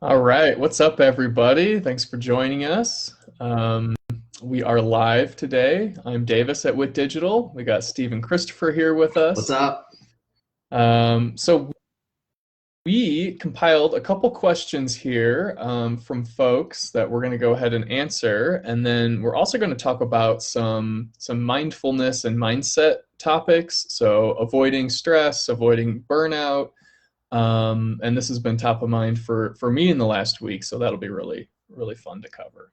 All right, what's up, everybody? Thanks for joining us. We are live today. I'm Davis at Wit Digital. We got Steve and Christopher here with What's us. up? So we compiled a couple questions here from folks that we're going to go ahead and answer, and then we're also going to talk about some mindfulness and mindset topics. So avoiding stress, avoiding burnout. And this has been top of mind for me in the last week, so that'll be really fun to cover.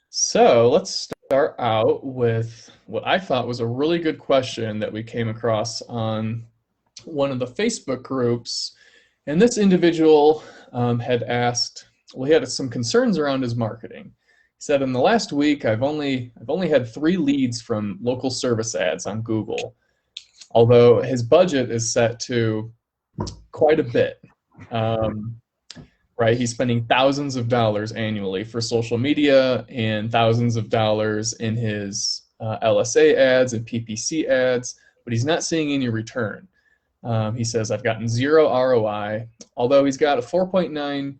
So let's start out with what I thought was a really good question that we came across on one of the Facebook groups. And this individual had asked, well, he had some concerns around his marketing. He said, in the last week, I've only had 3 leads from local service ads on Google, although his budget is set to quite a bit. Um, right? He's spending thousands of dollars annually for social media and thousands of dollars in his LSA ads and PPC ads, but he's not seeing any return. He says, I've gotten 0 ROI, although he's got a 4.9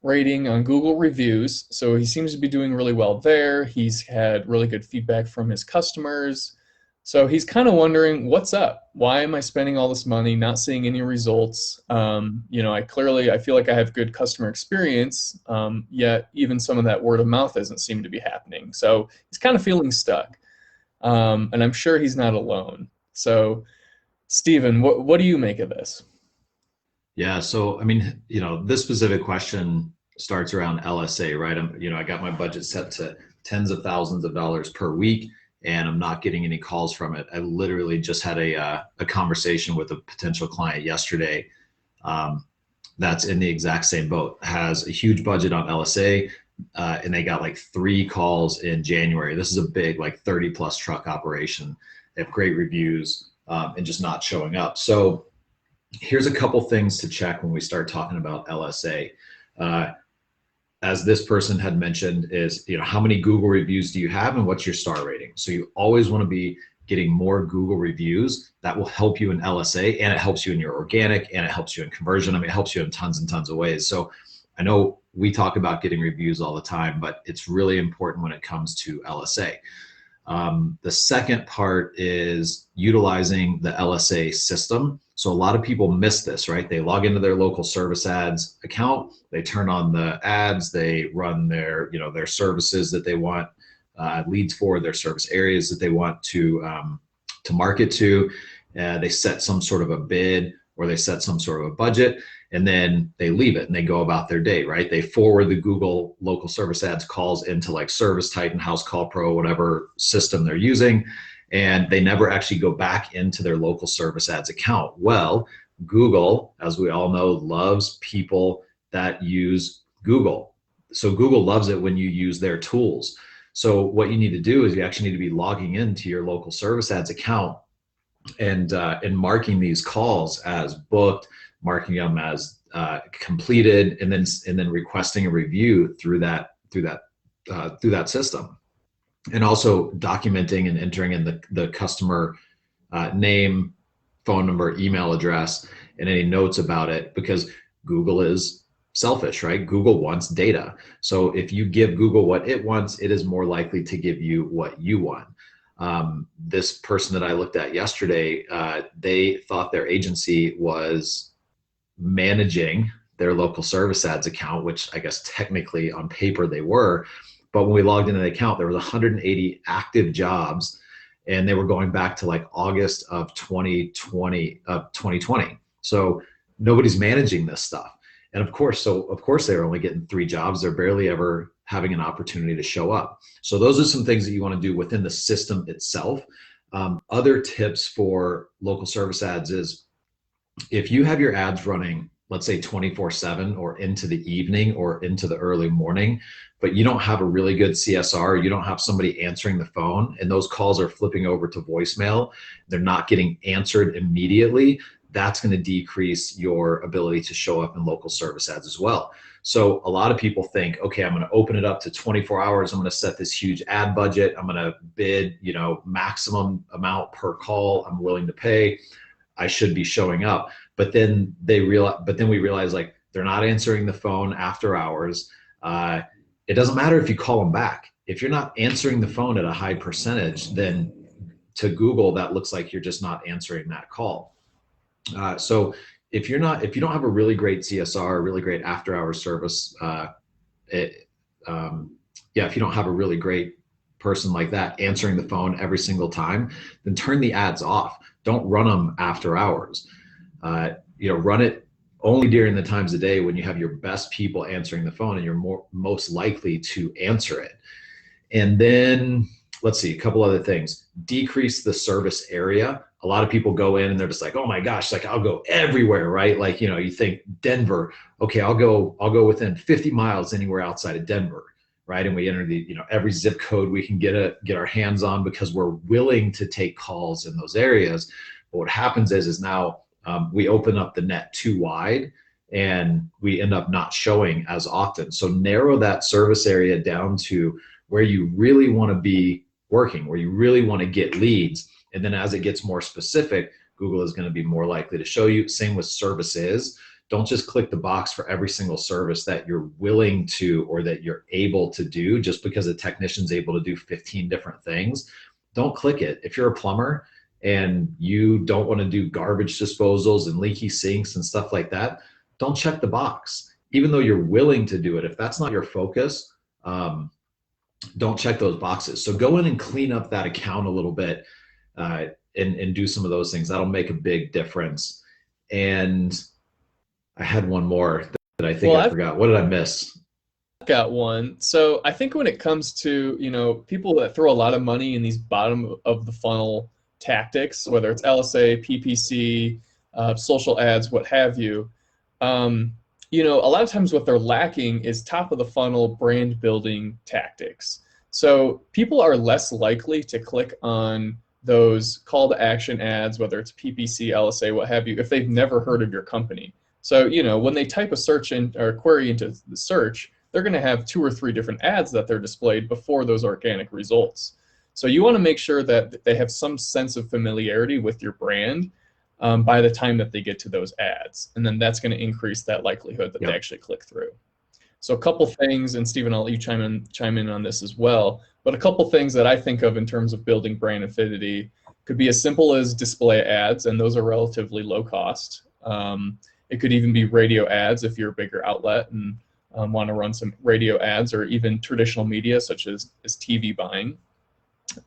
rating on Google reviews, so he seems to be doing really well there. He's had really good feedback from his customers. So he's kind of wondering, what's up? Why am I spending all this money, not seeing any results? I feel like I have good customer experience, yet even some of that word of mouth doesn't seem to be happening. So he's kind of feeling stuck, and I'm sure he's not alone. So, Stephen, what do you make of this? Yeah, so I mean, this specific question starts around LSA, right? I got my budget set to tens of thousands of dollars per week, and I'm not getting any calls from it. I literally just had a conversation with a potential client yesterday that's in the exact same boat, has a huge budget on LSA, and they got like 3 calls in January. This is a big, like 30 plus truck operation. They have great reviews, and just not showing up. So here's a couple things to check when we start talking about LSA. As this person had mentioned, is how many Google reviews do you have and what's your star rating? So you always want to be getting more Google reviews. That will help you in LSA, and it helps you in your organic, and it helps you in conversion. I mean, it helps you in tons and tons of ways. So I know we talk about getting reviews all the time, but it's really important when it comes to LSA. The second part is utilizing the LSA system. So a lot of people miss this, right? They log into their local service ads account, they turn on the ads, they run their services that they want leads for, their service areas that they want to market to. They set some sort of a bid, or they set some sort of a budget, and then they leave it and they go about their day, right? They forward the Google local service ads calls into like Service Titan, House Call Pro, whatever system they're using, and they never actually go back into their local service ads account. Well, Google, as we all know, loves people that use Google. So Google loves it when you use their tools. So what you need to do is you actually need to be logging into your local service ads account and marking these calls as booked, marking them as completed, and then requesting a review through that system, and also documenting and entering in the customer name, phone number, email address, and any notes about it, because Google is selfish, right? Google wants data. So if you give Google what it wants, it is more likely to give you what you want. This person that I looked at yesterday, they thought their agency was managing their local service ads account, which I guess technically on paper they were. But when we logged into the account, there was 180 active jobs, and they were going back to like August of 2020. So nobody's managing this stuff. And of course they're only getting 3 jobs. They're barely ever having an opportunity to show up. So those are some things that you want to do within the system itself. Other tips for local service ads is, if you have your ads running, let's say 24/7 or into the evening or into the early morning, but you don't have a really good CSR, you don't have somebody answering the phone, and those calls are flipping over to voicemail, they're not getting answered immediately, that's going to decrease your ability to show up in local service ads as well. So a lot of people think, okay, I'm going to open it up to 24 hours. I'm going to set this huge ad budget. I'm going to bid, maximum amount per call I'm willing to pay. I should be showing up. But then we realize, like, They're not answering the phone after hours. It doesn't matter if you call them back. If you're not answering the phone at a high percentage, then to Google, that looks like you're just not answering that call. So if you don't have a really great CSR, a really great after hours service, if you don't have a really great person like that answering the phone every single time, then turn the ads off. Don't run them after hours. Run it only during the times of day when you have your best people answering the phone and you're most likely to answer it. And then let's see, a couple other things. Decrease the service area. A lot of people go in and they're just like, oh my gosh, like I'll go everywhere, right? Like, you think Denver, okay, I'll go within 50 miles anywhere outside of Denver, right? And we enter every zip code we can get our hands on because we're willing to take calls in those areas. But what happens is now we open up the net too wide and we end up not showing as often. So narrow that service area down to where you really want to be working, where you really want to get leads. And then as it gets more specific, Google is going to be more likely to show you. Same with services. Don't just click the box for every single service that you're willing to or that you're able to do just because a technician's able to do 15 different things. Don't click it. If you're a plumber and you don't want to do garbage disposals and leaky sinks and stuff like that, don't check the box. Even though you're willing to do it, if that's not your focus, don't check those boxes. So go in and clean up that account a little bit and do some of those things. That'll make a big difference. And I had one more that I think I forgot. What did I miss? I've got one. So I think when it comes to, people that throw a lot of money in these bottom of the funnel tactics, whether it's LSA, PPC, social ads, what have you, a lot of times what they're lacking is top of the funnel brand building tactics. So people are less likely to click on those call to action ads, whether it's PPC, LSA, what have you, if they've never heard of your company. So, when they type a search in or query into the search, they're going to have 2 or 3 different ads that they're displayed before those organic results. So you want to make sure that they have some sense of familiarity with your brand by the time that they get to those ads. And then that's going to increase that likelihood that they actually click through. So a couple things, and Stephen, I'll let you chime in on this as well, but a couple things that I think of in terms of building brand affinity could be as simple as display ads, and those are relatively low cost. It could even be radio ads if you're a bigger outlet and want to run some radio ads, or even traditional media such as TV buying.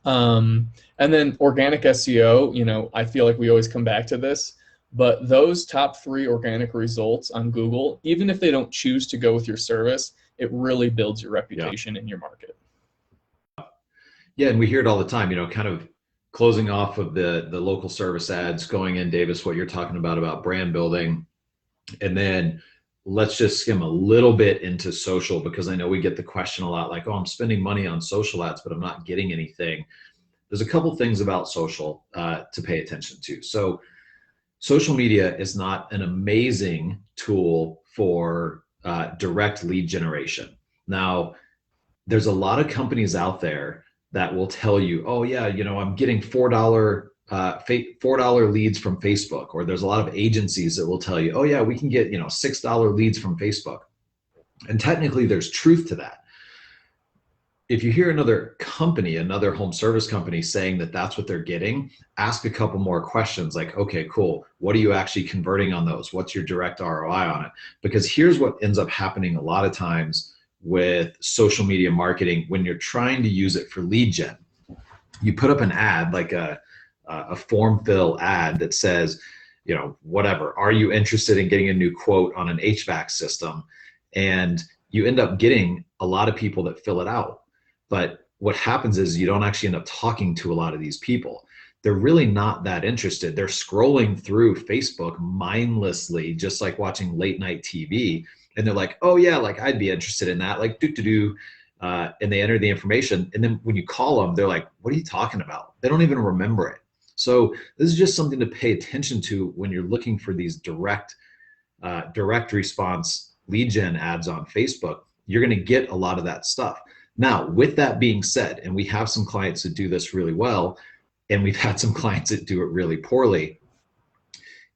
And then organic SEO, I feel like we always come back to this, but those top 3 organic results on Google, even if they don't choose to go with your service, it really builds your reputation in your market. Yeah, and we hear it all the time, kind of closing off of the local service ads, going in, Davis, what you're talking about brand building. And then let's just skim a little bit into social, because I know we get the question a lot like, oh, I'm spending money on social ads, but I'm not getting anything. There's a couple things about social to pay attention to. So social media is not an amazing tool for direct lead generation. Now, there's a lot of companies out there that will tell you, oh yeah, I'm getting $4 leads from Facebook, or there's a lot of agencies that will tell you, oh yeah, we can get $6 leads from Facebook. And technically there's truth to that. If you hear another company, another home service company saying that that's what they're getting, ask a couple more questions like, okay, cool. What are you actually converting on those? What's your direct ROI on it? Because here's what ends up happening a lot of times with social media marketing when you're trying to use it for lead gen. You put up an ad, like a form fill ad that says, whatever, are you interested in getting a new quote on an HVAC system? And you end up getting a lot of people that fill it out. But what happens is you don't actually end up talking to a lot of these people. They're really not that interested. They're scrolling through Facebook mindlessly, just like watching late night TV. And they're like, oh yeah, like I'd be interested in that, like and they enter the information. And then when you call them, they're like, what are you talking about? They don't even remember it. So this is just something to pay attention to when you're looking for these direct response lead gen ads on Facebook. You're going to get a lot of that stuff. Now, with that being said, and we have some clients that do this really well, and we've had some clients that do it really poorly.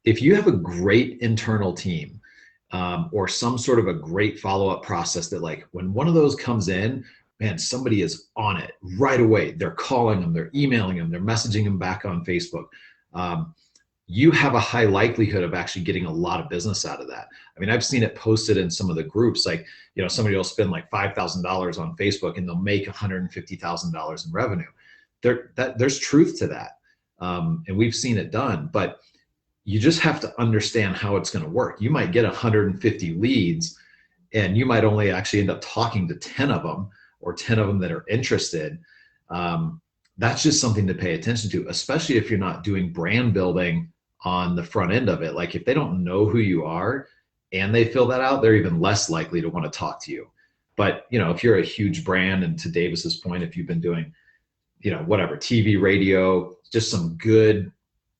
If you have a great internal team or some sort of a great follow-up process that, like, when one of those comes in, man, somebody is on it right away. They're calling them, they're emailing them, they're messaging them back on Facebook. You have a high likelihood of actually getting a lot of business out of that. I mean, I've seen it posted in some of the groups, like, somebody will spend like $5,000 on Facebook and they'll make $150,000 in revenue. There's truth to that. And we've seen it done, but you just have to understand how it's going to work. You might get 150 leads and you might only actually end up talking to 10 of them, or 10 of them that are interested. That's just something to pay attention to, especially if you're not doing brand building on the front end of it. Like, if they don't know who you are and they fill that out, they're even less likely to want to talk to you. But, if you're a huge brand, and to Davis's point, if you've been doing, whatever, TV, radio, just some good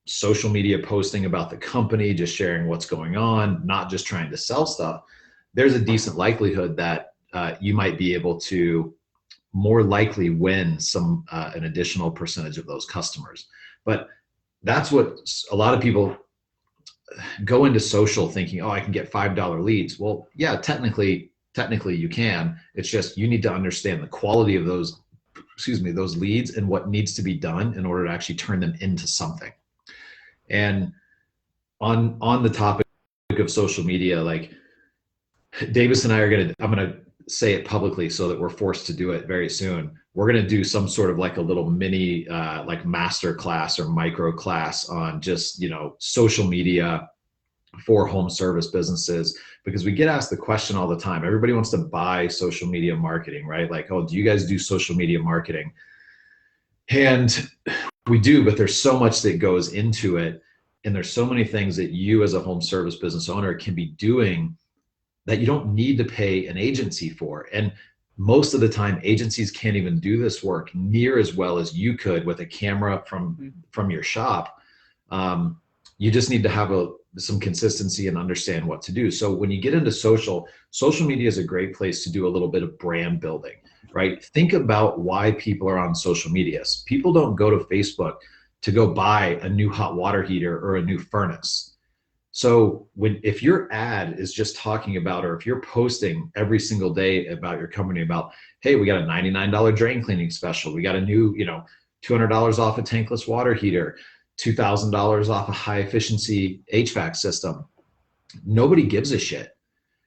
social media posting about the company, just sharing what's going on, not just trying to sell stuff, there's a decent likelihood that you might be able to more likely win an additional percentage of those customers. But that's what a lot of people go into social thinking, oh, I can get $5 leads. Well, yeah, technically you can. It's just, you need to understand the quality of those leads and what needs to be done in order to actually turn them into something. And on the topic of social media, like, Davis and I I'm going to say it publicly so that we're forced to do it very soon. We're going to do some sort of like a little mini like master class or micro class on just, social media for home service businesses, because we get asked the question all the time. Everybody wants to buy social media marketing, right? Like, oh, do you guys do social media marketing? And we do, but there's so much that goes into it. And there's so many things that you as a home service business owner can be doing that you don't need to pay an agency for. And most of the time, agencies can't even do this work near as well as you could with a camera from your shop. You just need to have some consistency and understand what to do. So when you get into social media is a great place to do a little bit of brand building, right? Think about why people are on social media. People don't go to Facebook to go buy a new hot water heater or a new furnace. So if your ad is just talking about, or if you're posting every single day about your company, about, hey, we got a $99 drain cleaning special, we got a new, $200 off a tankless water heater, $2,000 off a high efficiency HVAC system, nobody gives a shit,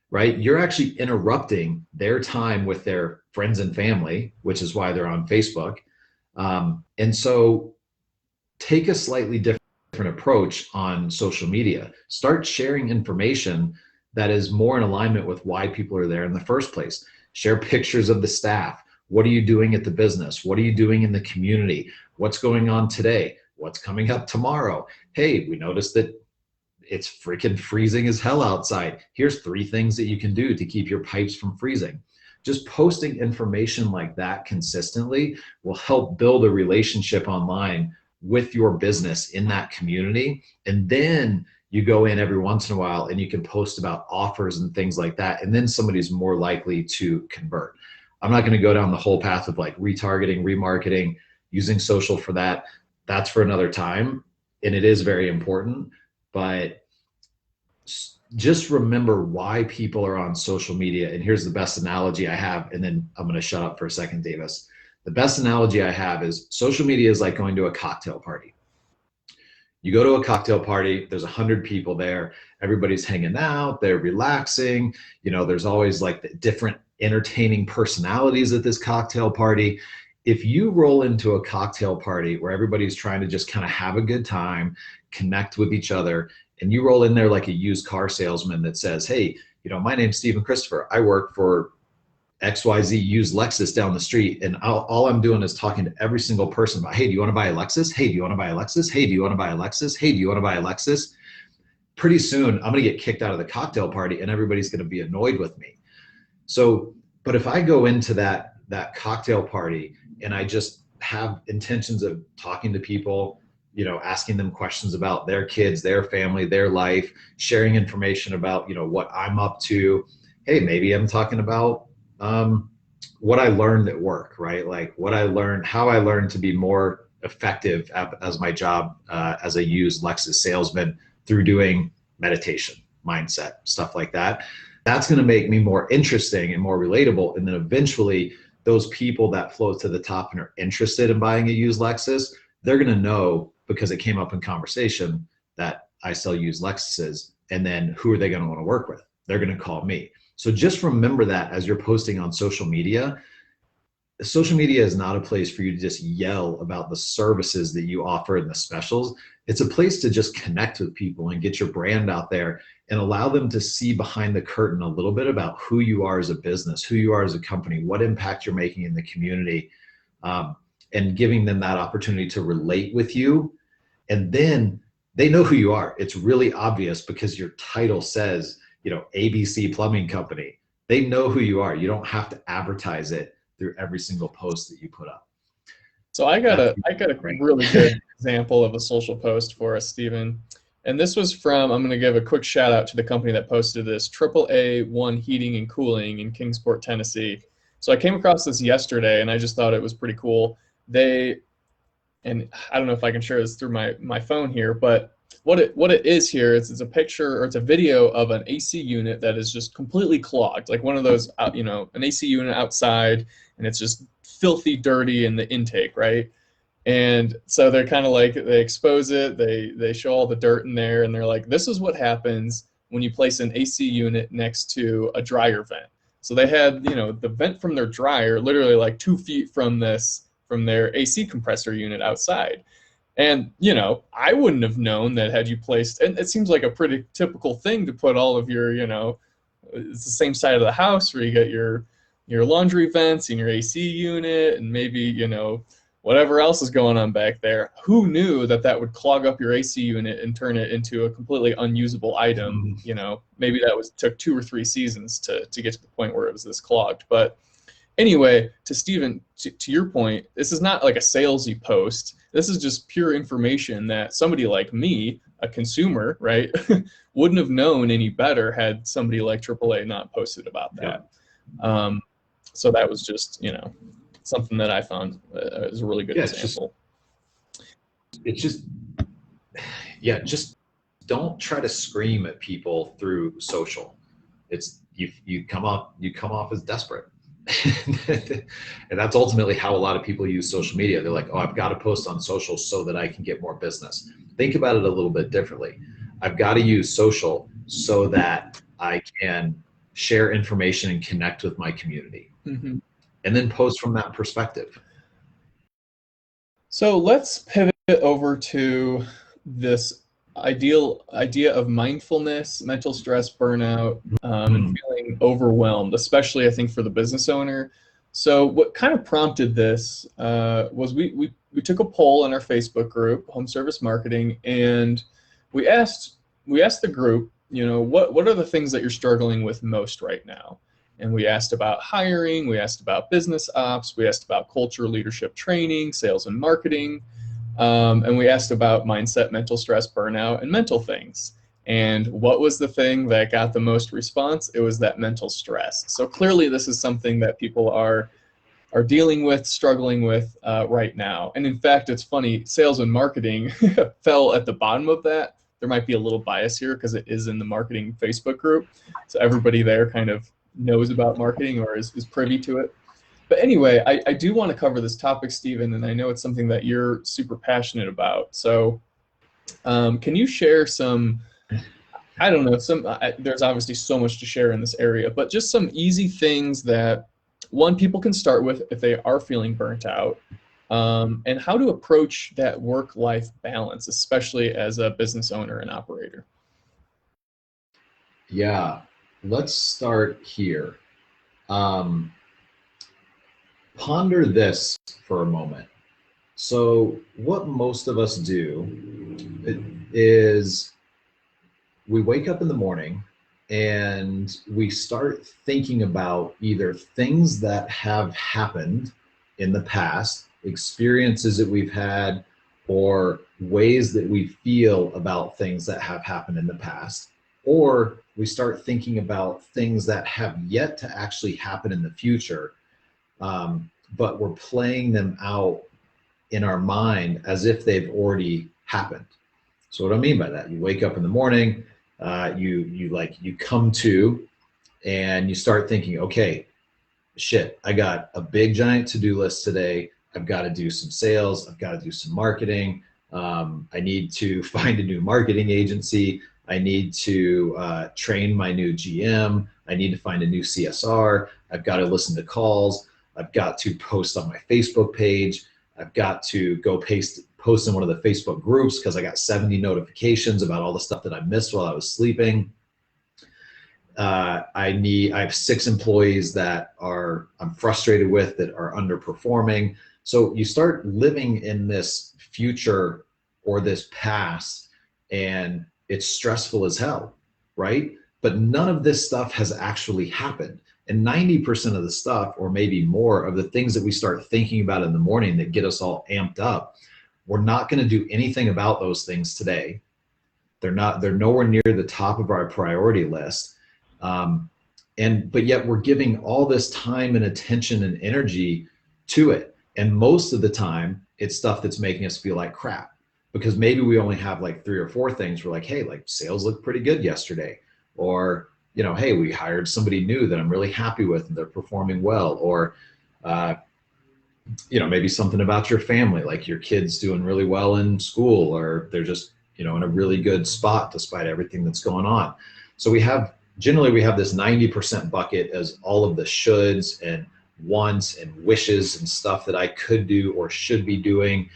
right? You're actually interrupting their time with their friends and family, which is why they're on Facebook. And so take a slightly different approach on social media. Start sharing information that is more in alignment with why people are there in the first place. Share pictures of the staff. What are you doing at the business? What are you doing in the community? What's going on today? What's coming up tomorrow? Hey, we noticed that it's freaking freezing as hell outside. Here's 3 things that you can do to keep your pipes from freezing. Just posting information like that consistently will help build a relationship online with your business in that community. And then you go in every once in a while and you can post about offers and things like that. And then somebody's more likely to convert. I'm not going to go down the whole path of like retargeting, remarketing, using social for that. That's for another time. And it is very important, but just remember why people are on social media. And here's the best analogy I have. And then I'm going to shut up for a second, Davis. The best analogy I have is social media is like going to a cocktail party. You go to a cocktail party, there's 100 people there, everybody's hanging out, they're relaxing, there's always like the different entertaining personalities at this cocktail party. If you roll into a cocktail party where everybody's trying to just kind of have a good time, connect with each other, and you roll in there like a used car salesman that says, hey, my name's Stephen Christopher, I work for XYZ used Lexus down the street, and all I'm doing is talking to every single person about, hey, do you want to buy a Lexus? Hey, do you want to buy a Lexus? Hey, do you want to buy a Lexus? Hey, do you want to buy a Lexus? Pretty soon, I'm going to get kicked out of the cocktail party, and everybody's going to be annoyed with me. So, but if I go into that cocktail party and I just have intentions of talking to people, asking them questions about their kids, their family, their life, sharing information about, what I'm up to. Hey, maybe I'm talking about what I learned at work, right? Like what I learned, how I learned to be more effective as my job as a used Lexus salesman through doing meditation, mindset, stuff like that. That's going to make me more interesting and more relatable. And then eventually those people that float to the top and are interested in buying a used Lexus, they're going to know because it came up in conversation that I sell used Lexuses. And then who are they going to want to work with? They're going to call me. So just remember that as you're posting on social media. Social media is not a place for you to just yell about the services that you offer and the specials. It's a place to just connect with people and get your brand out there and allow them to see behind the curtain a little bit about who you are as a business, who you are as a company, what impact you're making in the community, and giving them that opportunity to relate with you. And then they know who you are. It's really obvious because your title says, ABC Plumbing Company. They know who you are. You don't have to advertise it through every single post that you put up. So I got a really good example of a social post for us, Stephen. And this was from, I'm going to give a quick shout out to the company that posted this, AAA1 Heating and Cooling in Kingsport, Tennessee. So I came across this yesterday and I just thought it was pretty cool. And I don't know if I can share this through my phone here, but what it is here is it's a picture or it's a video of an AC unit that is just completely clogged, like one of those, an AC unit outside, and it's just filthy dirty in the intake, right? And so they're kind of like, they expose it, they show all the dirt in there, and they're like, this is what happens when you place an AC unit next to a dryer vent. So they had, the vent from their dryer literally like 2 feet from their AC compressor unit outside. And, I wouldn't have known that had you placed, and it seems like a pretty typical thing to put all of your, it's the same side of the house where you get your laundry vents and your AC unit and maybe, whatever else is going on back there. Who knew that would clog up your AC unit and turn it into a completely unusable item? Maybe that took 2 or 3 seasons to get to the point where it was this clogged. But anyway, to Stephen, to your point, this is not like a salesy post. This is just pure information that somebody like me, a consumer, right, wouldn't have known any better had somebody like AAA not posted about that. Yeah. So that was just, something that I found is a really good example. Just don't try to scream at people through social. It's you come off as desperate. And that's ultimately how a lot of people use social media. They're like, oh, I've got to post on social so that I can get more business. Think about it a little bit differently. I've got to use social so that I can share information and connect with my community. Mm-hmm. And then post from that perspective. So let's pivot over to this idea of mindfulness, mental stress, burnout, and feeling overwhelmed, especially I think for the business owner. So what kind of prompted this was we took a poll in our Facebook group, Home Service Marketing, and we asked the group, what are the things that you're struggling with most right now? And we asked about hiring, we asked about business ops, we asked about culture, leadership training, sales and marketing. And we asked about mindset, mental stress, burnout, and mental things. And what was the thing that got the most response? It was that mental stress. So clearly this is something that people are dealing with, struggling with right now. And in fact, it's funny, sales and marketing fell at the bottom of that. There might be a little bias here because it is in the marketing Facebook group. So everybody there kind of knows about marketing or is privy to it. But anyway, I do want to cover this topic, Stephen, and I know it's something that you're super passionate about. So can you share some, I don't know, there's obviously so much to share in this area, but just some easy things that, one, people can start with if they are feeling burnt out, and how to approach that work-life balance, especially as a business owner and operator. Yeah, let's start here. Ponder this for a moment. So what most of us do is we wake up in the morning and we start thinking about either things that have happened in the past, experiences that we've had, or ways that we feel about things that have happened in the past, or we start thinking about things that have yet to actually happen in the future. But we're playing them out in our mind as if they've already happened. So what I mean by that, you wake up in the morning, you come to and you start thinking, okay, shit, I got a big giant to-do list today. I've got to do some sales. I've got to do some marketing. I need to find a new marketing agency. I need to train my new GM. I need to find a new CSR. I've got to listen to calls. I've got to post on my Facebook page. I've got to go post in one of the Facebook groups because I got 70 notifications about all the stuff that I missed while I was sleeping. I have 6 employees that I'm frustrated with, that are underperforming. So you start living in this future or this past, and it's stressful as hell, right? But none of this stuff has actually happened. And 90% of the stuff, or maybe more of the things that we start thinking about in the morning that get us all amped up, we're not going to do anything about those things today. They're nowhere near the top of our priority list. But yet we're giving all this time and attention and energy to it. And most of the time it's stuff that's making us feel like crap, because maybe we only have like 3 or 4 things. We're like, hey, like sales looked pretty good yesterday. Or, hey, we hired somebody new that I'm really happy with and they're performing well. Or, maybe something about your family, like your kid's doing really well in school, or they're just, in a really good spot despite everything that's going on. So generally we have this 90% bucket as all of the shoulds and wants and wishes and stuff that I could do or should be doing.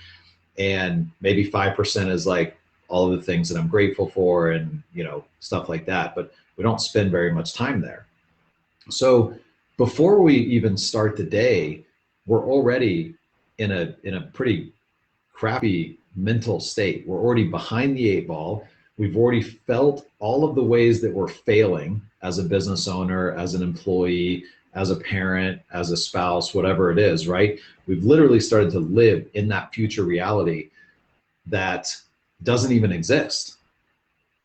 And maybe 5% is like all of the things that I'm grateful for and, stuff like that. But we don't spend very much time there. So before we even start the day, we're already in a pretty crappy mental state. We're already behind the 8 ball. We've already felt all of the ways that we're failing as a business owner, as an employee, as a parent, as a spouse, whatever it is, right? We've literally started to live in that future reality that doesn't even exist.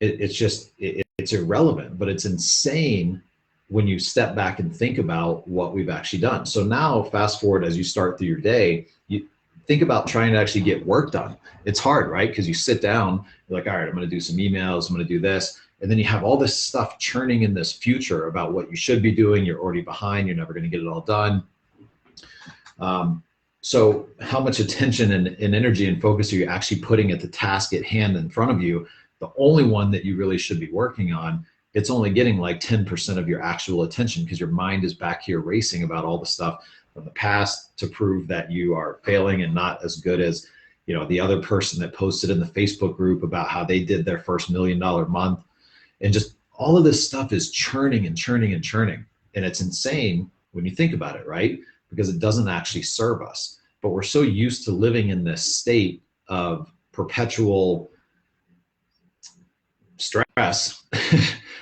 It's irrelevant, but it's insane when you step back and think about what we've actually done. So now fast forward as you start through your day, you think about trying to actually get work done. It's hard, right? Because you sit down, you're like, all right, I'm going to do some emails, I'm going to do this. And then you have all this stuff churning in this future about what you should be doing. You're already behind. You're never going to get it all done. So how much attention and energy and focus are you actually putting at the task at hand in front of you? The only one that you really should be working on, it's only getting like 10% of your actual attention, because your mind is back here racing about all the stuff from the past to prove that you are failing and not as good as, the other person that posted in the Facebook group about how they did their first $1 million month. And just all of this stuff is churning and churning and churning. And it's insane when you think about it, right? Because it doesn't actually serve us. But we're so used to living in this state of perpetual stress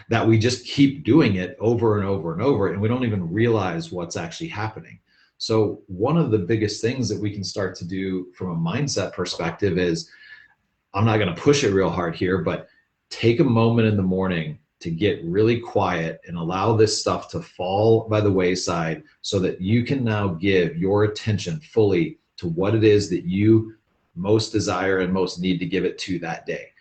that we just keep doing it over and over and over, and we don't even realize what's actually happening. So one of the biggest things that we can start to do from a mindset perspective is, I'm not going to push it real hard here, but take a moment in the morning to get really quiet and allow this stuff to fall by the wayside, so that you can now give your attention fully to what it is that you most desire and most need to give it to that day.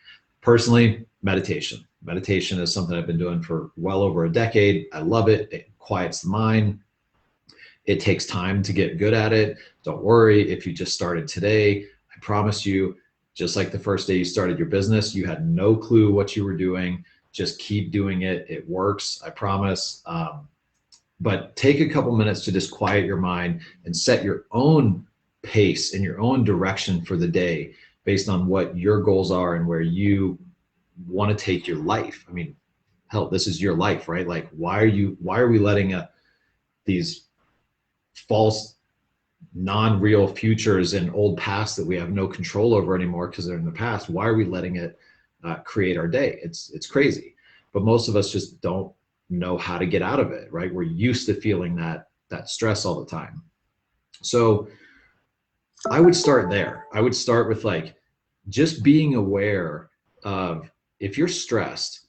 Personally, meditation. Meditation is something I've been doing for well over a decade. I love it. It quiets the mind. It takes time to get good at it. Don't worry if you just started today. I promise you, just like the first day you started your business, you had no clue what you were doing. Just keep doing it. It works, I promise. But take a couple minutes to just quiet your mind and set your own pace and your own direction for the day based on what your goals are and where you want to take your life. I mean, hell, this is your life, right? Like, why are we letting these false, non-real futures and old past that we have no control over anymore because they're in the past? Why are we letting it create our day? It's crazy. But most of us just don't know how to get out of it, right? We're used to feeling that stress all the time. So I would start there. I would start with like just being aware of, if you're stressed,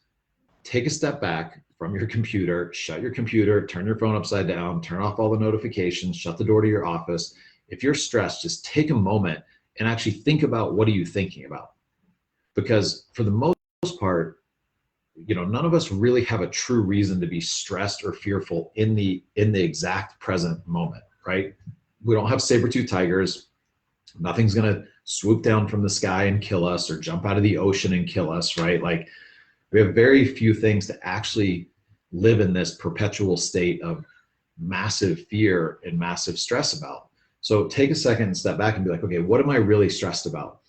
take a step back from your computer, shut your computer, turn your phone upside down, turn off all the notifications, shut the door to your office. If you're stressed, just take a moment and actually think about, what are you thinking about? Because for the most part, none of us really have a true reason to be stressed or fearful in the exact present moment, right? We don't have saber-tooth tigers. Nothing's going to swoop down from the sky and kill us, or jump out of the ocean and kill us, right? Like, we have very few things to actually live in this perpetual state of massive fear and massive stress about. So take a second and step back and be like, okay, what am I really stressed about?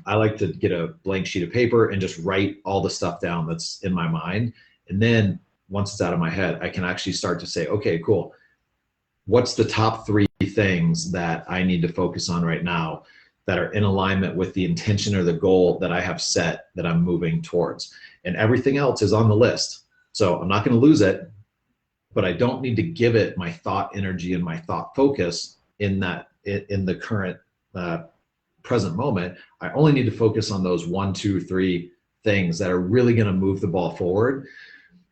I like to get a blank sheet of paper and just write all the stuff down that's in my mind. And then once it's out of my head, I can actually start to say, okay, cool. What's the top 3 things that I need to focus on right now that are in alignment with the intention or the goal that I have set that I'm moving towards? And everything else is on the list. So I'm not going to lose it, but I don't need to give it my thought energy and my thought focus in the current present moment. I only need to focus on those 1, 2, 3 things that are really going to move the ball forward.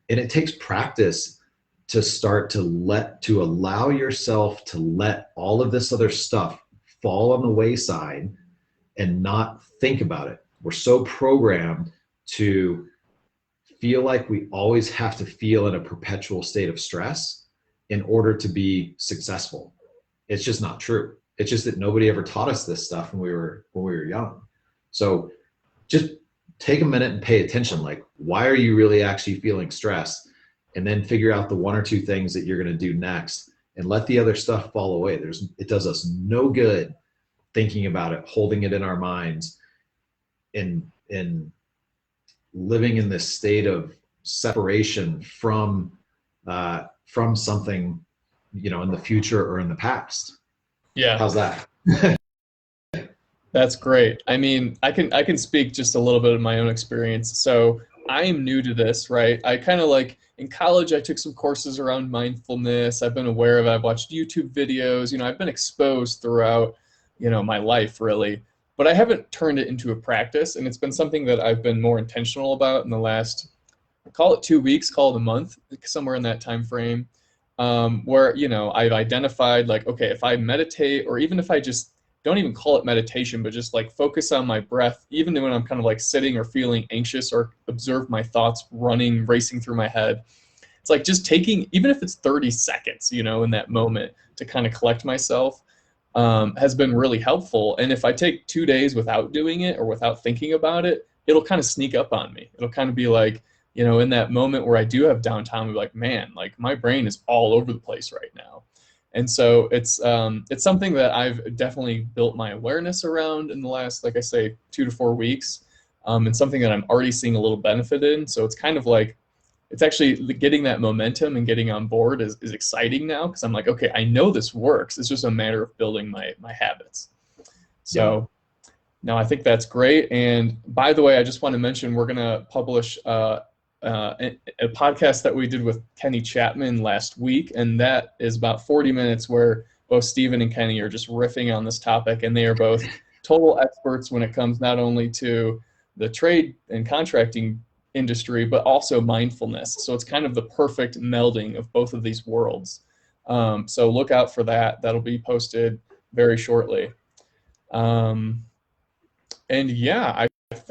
And it takes practice to start to allow yourself to let all of this other stuff fall on the wayside and not think about it. We're so programmed to feel like we always have to feel in a perpetual state of stress in order to be successful. It's just not true. It's just that nobody ever taught us this stuff when we were young. So just take a minute and pay attention. Like, why are you really actually feeling stressed? And then figure out the 1 or 2 things that you're going to do next, and let the other stuff fall away. It does us no good thinking about it, holding it in our minds, and living in this state of separation from something, in the future or in the past. Yeah. How's that? That's great. I mean, I can speak just a little bit of my own experience. So I am new to this, right? I kind of like in college, I took some courses around mindfulness. I've been aware of it. I've watched YouTube videos. I've been exposed throughout, my life really, but I haven't turned it into a practice. And it's been something that I've been more intentional about in the last, call it 2 weeks, call it a month, somewhere in that time frame, where, I've identified like, okay, if I meditate, or even if I just don't even call it meditation, but just like focus on my breath, even when I'm kind of like sitting or feeling anxious, or observe my thoughts racing through my head. It's like just taking, even if it's 30 seconds, in that moment to kind of collect myself, has been really helpful. And if I take 2 days without doing it or without thinking about it, it'll kind of sneak up on me. It'll kind of be like, in that moment where I do have downtime, I'm like, man, like my brain is all over the place right now. And so it's something that I've definitely built my awareness around in the last, like I say, 2 to 4 weeks, and something that I'm already seeing a little benefit in. So it's kind of like, it's actually getting that momentum and getting on board is exciting now, because I'm like, okay, I know this works. It's just a matter of building my habits. So no, I think that's great. And by the way, I just want to mention, we're going to publish a podcast that we did with Kenny Chapman last week, and that is about 40 minutes where both Stephen and Kenny are just riffing on this topic, and they are both total experts when it comes not only to the trade and contracting industry, but also mindfulness. So it's kind of the perfect melding of both of these worlds. So look out for that. That'll be posted very shortly. And yeah,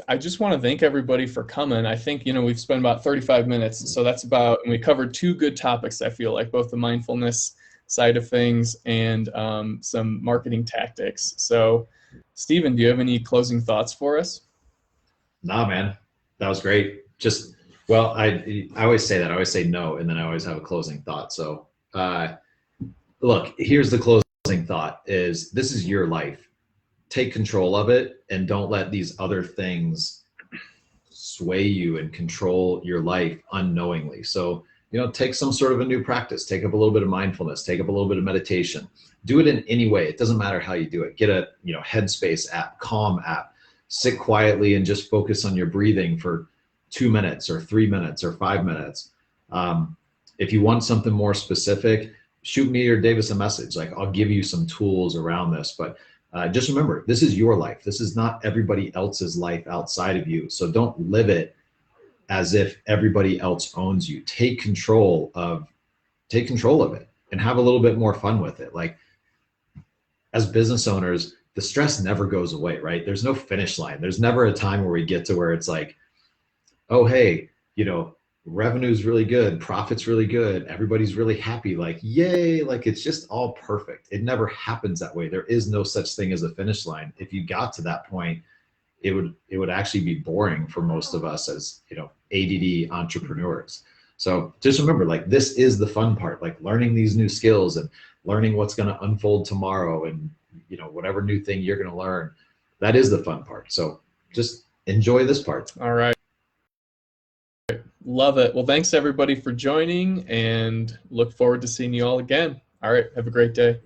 I just want to thank everybody for coming. I think, we've spent about 35 minutes. So that's and we covered 2 good topics, I feel like, both the mindfulness side of things and some marketing tactics. So, Stephen, do you have any closing thoughts for us? Nah, man, that was great. Well, I always say that. I always say no, and then I always have a closing thought. So, look, here's the closing thought: is this is your life. Take control of it, and don't let these other things sway you and control your life unknowingly. So, take some sort of a new practice. Take up a little bit of mindfulness. Take up a little bit of meditation. Do it in any way. It doesn't matter how you do it. Get a Headspace app, Calm app. Sit quietly and just focus on your breathing for 2 minutes or 3 minutes or 5 minutes. If you want something more specific, shoot me or Davis a message. Like, I'll give you some tools around this, but just remember, this is your life. This is not everybody else's life outside of you. So don't live it as if everybody else owns you. Take control of it and have a little bit more fun with it. Like, as business owners, the stress never goes away, right? There's no finish line. There's never a time where we get to where it's like, oh, hey, revenue's really good, profit's really good, everybody's really happy, like yay, like it's just all perfect. It never happens that way. There is no such thing as a finish line. If you got to that point, it would actually be boring for most of us as ADD entrepreneurs. So just remember, like, this is the fun part, like learning these new skills and learning what's going to unfold tomorrow, and whatever new thing you're going to learn, that is the fun part. So just enjoy this part. All right. Love it. Well, thanks everybody for joining, and look forward to seeing you all again. All right. Have a great day.